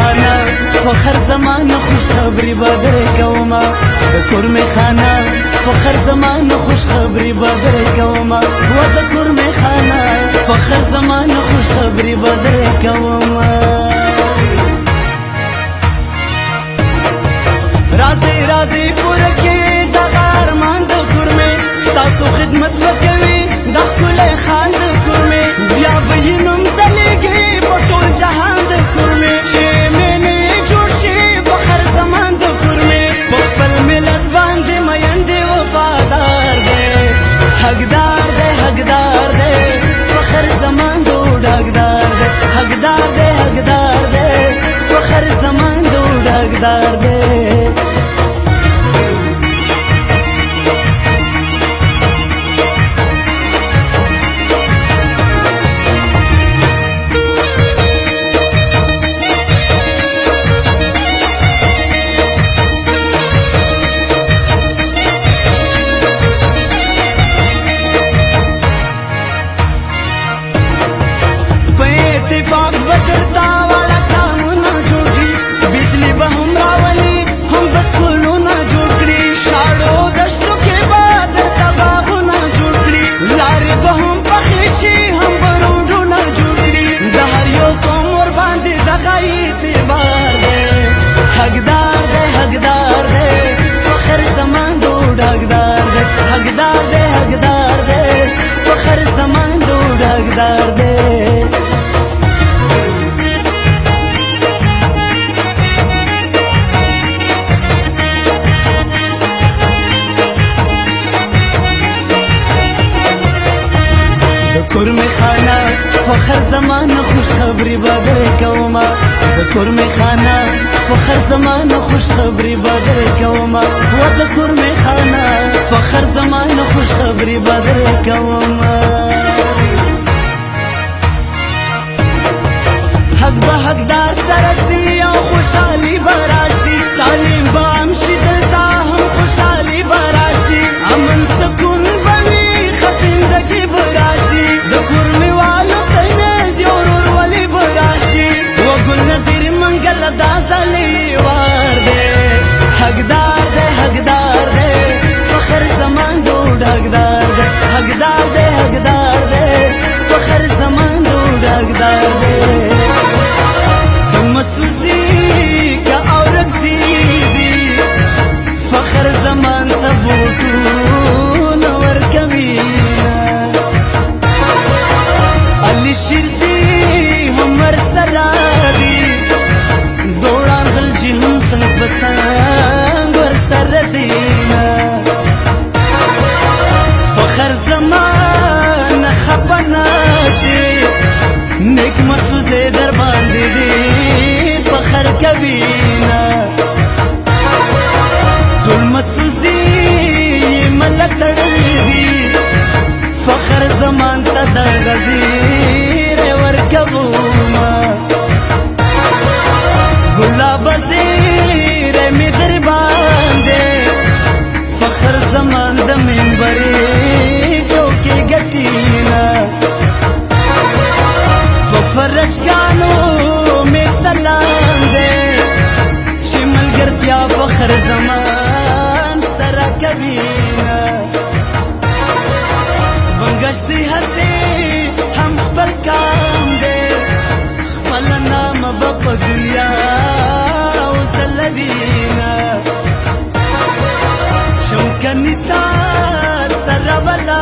خانه فخر زمانه خوش خبری بدر کوما د کور می خانه فخر زمانه خوش خبری بدر کوما و د کور می خانه فخر زمانه خوش خبری بدر کوما رازی رازی پوره کې د غارمان د کور می ستاسو خدمت وکوي د خپل خان د کور می بیا به نوم زلیږي په ټول جهان د کور می چې مینه جوړ شي فخر زمان د کور می په خپل ملت باندې مین دی وفادار دی حقدار دی حقدار دی فخر زمان د حقدار دی حقدار دی حقدار دی فخر زمان د حقدار دی اتفاق بکرتا والا کامونا جوڑی بجلی با ہم راولی ہم بس کلونا جوڑی شاڑو دشتو کے بعد تباغونا جوڑی لاری با ہم پخیشی ہم بروڈونا جوڑی دہر یو کم اور باندی دغائی تیبار دے حقدار دے حقدار دے فخر زمان دوڑ حقدار دے حقدار دے حقدار دے فخر زمان دوڑ حقدار دے کور می خانه فخر زمانه خوش خبری بدر کوما د کور می خانه فخر زمانه خوش خبری بدر کوما و د کور می خانه فخر زمانه خوش خبری بدر کوما حق به حقدار ترسی او خوشحالی براشی تعلیم با امشی دلتا هم خوشحالی براشی امن سکون بنی خزندگی براشی د کور می والو تنیز یورور ولی براشی و گل نظیر منگل دا زلی وار دے حقدار دے حقدار دے فخر زمان دوڑ حقدار دے حقدار دے حقدار دے فخر زمان دوڑ حقدار دے کم سوزی کا اورک زیدی فخر زمان تبوتو نور کبینا علی شیرزی همر سرادی دوران خلجی هم سنگ بسنگ ور سر زینا فخر زمان خپناشی نیک مسوزه در باندې ډېر فخر کوینا ټول مسوزي ملک تړلې دي فخر زمان ته د غزیر ورکوما ګلاب زیر می در باندې فخر زمان د منبرې چوکي ګټینا فرشگانو میں سلام دے شمل گرتیا فخر زمان سرا کبینا بنگشتی حسی ہم خپل کام دے خپل نام بپ دنیا وزلوینا شمکنی تا سرا ولا